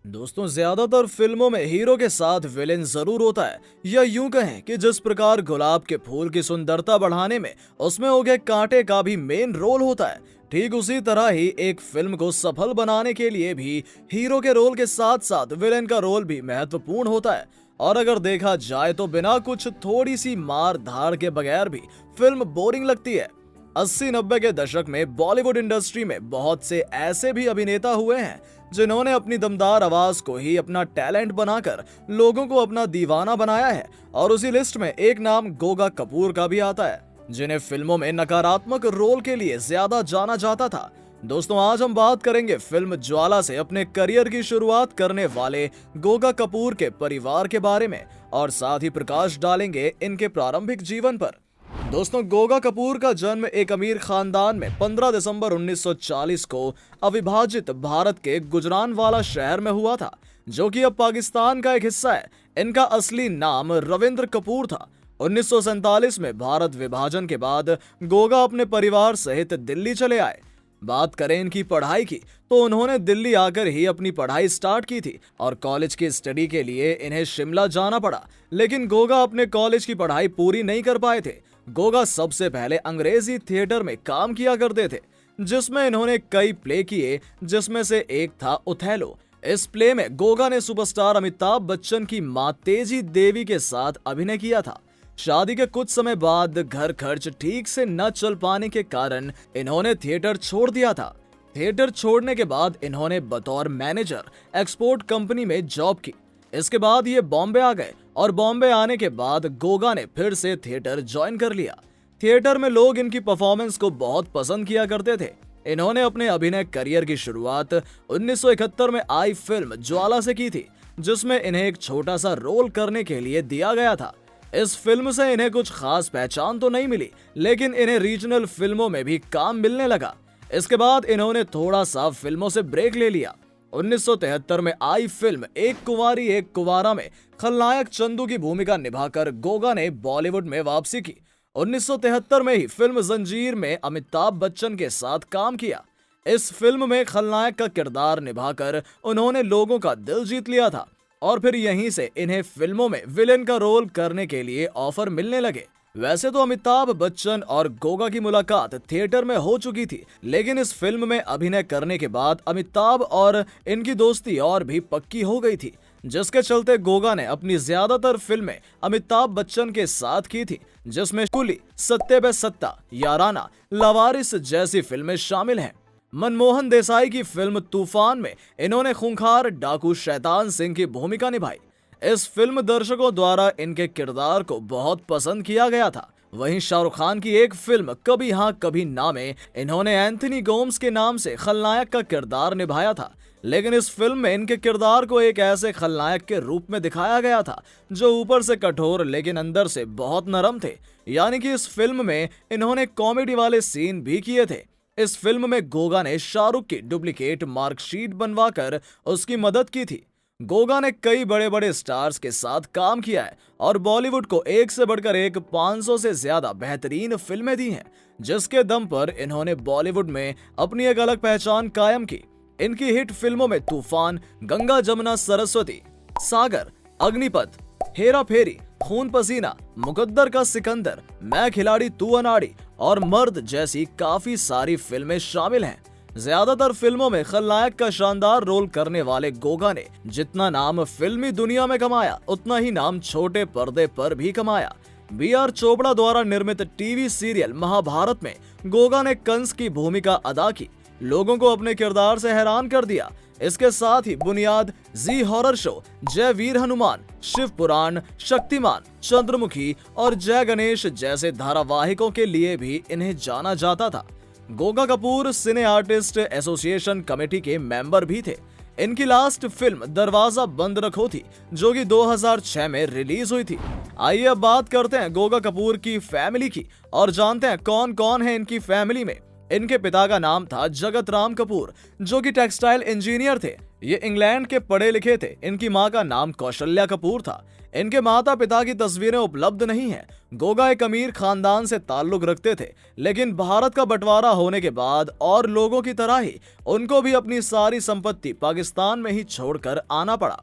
दोस्तों, ज्यादातर फिल्मों में हीरो के साथ विलेन जरूर होता है, या यूं कहें कि जिस प्रकार गुलाब के फूल की सुंदरता बढ़ाने में उसमें उगे कांटे का भी मेन रोल होता है, ठीक उसी तरह ही एक फिल्म को सफल बनाने के लिए भी हीरो के रोल के साथ साथ विलेन का रोल भी महत्वपूर्ण होता है। और अगर देखा जाए तो बिना कुछ थोड़ी सी मार धाड़ के बगैर भी फिल्म बोरिंग लगती है। 80-90 के दशक में बॉलीवुड इंडस्ट्री में बहुत से ऐसे भी अभिनेता हुए हैं जिन्होंने अपनी दमदार आवाज को ही अपना टैलेंट बनाकर लोगों को अपना दीवाना बनाया है। और उसी लिस्ट में एक नाम गोगा कपूर का भी आता है, जिन्हें फिल्मों में नकारात्मक रोल के लिए ज्यादा जाना जाता था। दोस्तों, आज हम बात करेंगे फिल्म ज्वाला से अपने करियर की शुरुआत करने वाले गोगा कपूर के परिवार के बारे में, और साथ ही प्रकाश डालेंगे इनके प्रारंभिक जीवन पर। दोस्तों, गोगा कपूर का जन्म एक अमीर खानदान में 15 दिसंबर 1940 को अविभाजित भारत के गुजरानवाला शहर में हुआ था, जो कि अब पाकिस्तान का एक हिस्सा है। इनका असली नाम रविंद्र कपूर था। 1947 में भारत विभाजन के बाद गोगा अपने परिवार सहित दिल्ली चले आए। बात करें इनकी पढ़ाई की तो उन्होंने दिल्ली आकर ही अपनी पढ़ाई स्टार्ट की थी और कॉलेज की स्टडी के लिए इन्हें शिमला जाना पड़ा। लेकिन गोगा अपने कॉलेज की पढ़ाई पूरी नहीं कर पाए थे। गोगा सबसे पहले अंग्रेजी थिएटर में काम किया करते थे, जिसमें इन्होंने कई प्ले किए, जिसमें से एक था ओथेलो। इस प्ले में गोगा ने सुपरस्टार अमिताभ बच्चन की मां तेजी देवी के साथ अभिनय किया था। शादी के कुछ समय बाद घर खर्च ठीक से न चल पाने के कारण इन्होंने थिएटर छोड़ दिया था। थिएटर छोड़ने के बाद इन्होंने बतौर मैनेजर एक्सपोर्ट कंपनी में जॉब की। इसके बाद ये बॉम्बे आ गए और बॉम्बे आने के बाद गोगा ने फिर से थिएटर ज्वाइन कर लिया। थिएटर में लोग इनकी परफॉर्मेंस को बहुत पसंद किया करते थे। इन्होंने अपने अभिनय करियर की शुरुआत 1971 में आई फिल्म ज्वाला से की थी, जिसमें इन्हें एक छोटा सा रोल करने के लिए दिया गया था। इस फिल्म से इन्हें कुछ खास पहचान तो नहीं मिली, लेकिन इन्हें रीजनल फिल्मों में भी काम मिलने लगा। इसके बाद इन्होंने थोड़ा सा फिल्मों से ब्रेक ले लिया। 1973 में आई फिल्म एक कुंवारी एक कुंवारा में खलनायक चंदू की भूमिका निभाकर गोगा ने बॉलीवुड में वापसी की। 1973 में ही फिल्म जंजीर में अमिताभ बच्चन के साथ काम किया। इस फिल्म में खलनायक का किरदार निभाकर उन्होंने लोगों का दिल जीत लिया था और फिर यहीं से इन्हें फिल्मों में विलेन का रोल करने के लिए ऑफर मिलने लगे। वैसे तो अमिताभ बच्चन और गोगा की मुलाकात थिएटर में हो चुकी थी, लेकिन इस फिल्म में अभिनय करने के बाद अमिताभ और इनकी दोस्ती और भी पक्की हो गई थी, जिसके चलते गोगा ने अपनी ज्यादातर फिल्में अमिताभ बच्चन के साथ की थी, जिसमें कुली, सत्ते पे सत्ता, याराना, लावारिस जैसी फिल्में शामिल हैं। मनमोहन देसाई की फिल्म तूफान में इन्होंने खूंखार डाकू शैतान सिंह की भूमिका निभाई। इस फिल्म दर्शकों द्वारा इनके किरदार को बहुत पसंद किया गया था। वहीं शाहरुख खान की एक फिल्म कभी हाँ कभी ना में इन्होंने एंथनी गोम्स के नाम से खलनायक का किरदार निभाया था, लेकिन इस फिल्म में इनके किरदार को एक ऐसे खलनायक के रूप में दिखाया गया था जो ऊपर से कठोर लेकिन अंदर से बहुत नरम थे। यानी कि इस फिल्म में इन्होंने कॉमेडी वाले सीन भी किए थे। इस फिल्म में गोगा ने शाहरुख की डुप्लीकेट मार्कशीट बनवाकर उसकी मदद की थी। गोगा ने कई बड़े बड़े स्टार्स के साथ काम किया है और बॉलीवुड को एक से बढ़कर एक 500 से ज्यादा बेहतरीन फिल्में दी हैं, जिसके दम पर इन्होंने बॉलीवुड में अपनी एक अलग पहचान कायम की। इनकी हिट फिल्मों में तूफान, गंगा जमुना सरस्वती, सागर, अग्निपथ, हेरा फेरी, खून पसीना, मुकद्दर का सिकंदर, मैं खिलाड़ी तू अनाड़ी और मर्द जैसी काफी सारी फिल्में शामिल हैं। ज्यादातर फिल्मों में खलनायक का शानदार रोल करने वाले गोगा ने जितना नाम फिल्मी दुनिया में कमाया, उतना ही नाम छोटे पर्दे पर भी कमाया। बी.आर. चोपड़ा द्वारा निर्मित टीवी सीरियल महाभारत में गोगा ने कंस की भूमिका अदा की, लोगों को अपने किरदार से हैरान कर दिया। इसके साथ ही बुनियाद, जी हॉरर शो, जय वीर हनुमान, शिव पुराण, शक्तिमान, चंद्रमुखी और जय गणेश जैसे धारावाहिकों के लिए भी इन्हें जाना जाता था। गोगा कपूर सिने आर्टिस्ट एसोसिएशन कमेटी के मेंबर भी थे। इनकी लास्ट फिल्म दरवाजा बंद रखो थी, जो कि 2006 में रिलीज हुई थी। आइए अब बात करते हैं गोगा कपूर की फैमिली की और जानते हैं कौन कौन है इनकी फैमिली में। इनके पिता का नाम था जगत राम कपूर, जो कि टेक्सटाइल इंजीनियर थे। ये इंग्लैंड के पढ़े लिखे थे। इनकी माँ का नाम कौशल्या कपूर था। इनके माता पिता की तस्वीरें उपलब्ध नहीं हैं। गोगा एक अमीर खानदान से ताल्लुक रखते थे, लेकिन भारत का बंटवारा होने के बाद और लोगों की तरह ही उनको भी अपनी सारी संपत्ति पाकिस्तान में ही छोड़कर आना पड़ा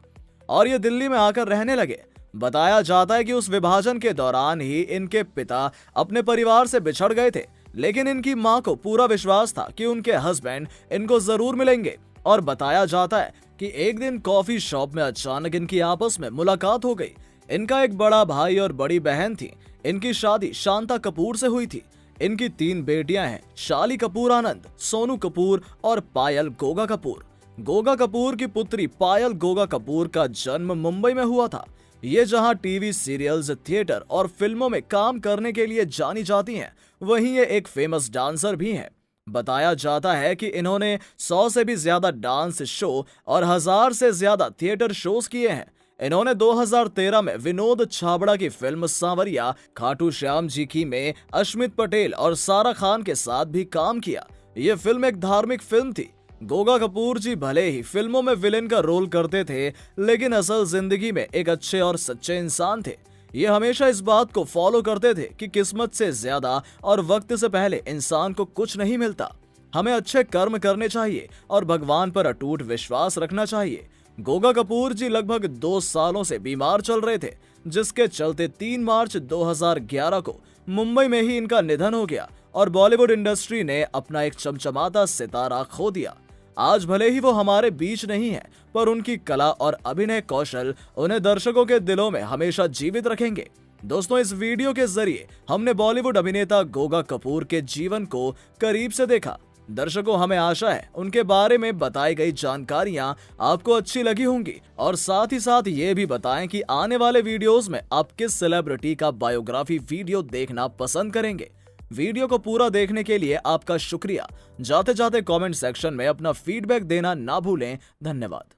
और ये दिल्ली में आकर रहने लगे। बताया जाता है कि उस विभाजन के दौरान ही इनके पिता अपने परिवार से बिछड़ गए थे, लेकिन इनकी मां को पूरा विश्वास था कि उनके हस्बैंड इनको जरूर मिलेंगे। और बताया जाता है कि एक दिन कॉफी शॉप में अचानक इनकी आपस में मुलाकात हो गई। इनका एक बड़ा भाई और बड़ी बहन थी। इनकी शादी शांता कपूर से हुई थी। इनकी 3 बेटियां हैं, शाली कपूर आनंद, सोनू कपूर और पायल गोगा कपूर। गोगा कपूर की पुत्री पायल गोगा कपूर का जन्म मुंबई में हुआ था। ये जहां टीवी सीरियल्स, थिएटर और फिल्मों में काम करने के लिए जानी जाती हैं, वहीं ये एक फेमस डांसर भी हैं। बताया जाता है कि इन्होंने 100 से भी ज्यादा डांस शो और 1000 से ज्यादा थिएटर शोज किए हैं। इन्होंने 2013 में विनोद छाबड़ा की फिल्म सांवरिया, खाटू श्याम जी की में अश्मित पटेल और सारा खान के साथ भी काम किया। ये फिल्म एक धार्मिक फिल्म थी। गोगा कपूर जी भले ही फिल्मों में विलेन का रोल करते थे, लेकिन असल जिंदगी में एक अच्छे और सच्चे इंसान थे। ये हमेशा इस बात को फॉलो करते थे कि किस्मत से ज्यादा और वक्त से पहले इंसान को कुछ नहीं मिलता। हमें अच्छे कर्म करने चाहिए और भगवान पर अटूट विश्वास रखना चाहिए। गोगा कपूर जी लगभग 2 सालों से बीमार चल रहे थे, जिसके चलते 3 मार्च 2011 को मुंबई में ही इनका निधन हो गया और बॉलीवुड इंडस्ट्री ने अपना एक चमचमाता सितारा खो दिया। आज भले ही वो हमारे बीच नहीं है, पर उनकी कला और अभिनय कौशल उन्हें दर्शकों के दिलों में हमेशा जीवित रखेंगे। दोस्तों, इस वीडियो के जरिए हमने बॉलीवुड अभिनेता गोगा कपूर के जीवन को करीब से देखा। दर्शकों, हमें आशा है उनके बारे में बताई गई जानकारियां आपको अच्छी लगी होंगी और साथ ही साथ ये भी बताएं कि आने वाले वीडियोस में आप किस सेलिब्रिटी का बायोग्राफी वीडियो देखना पसंद करेंगे। वीडियो को पूरा देखने के लिए आपका शुक्रिया। जाते जाते कमेंट सेक्शन में अपना फीडबैक देना ना भूलें। धन्यवाद।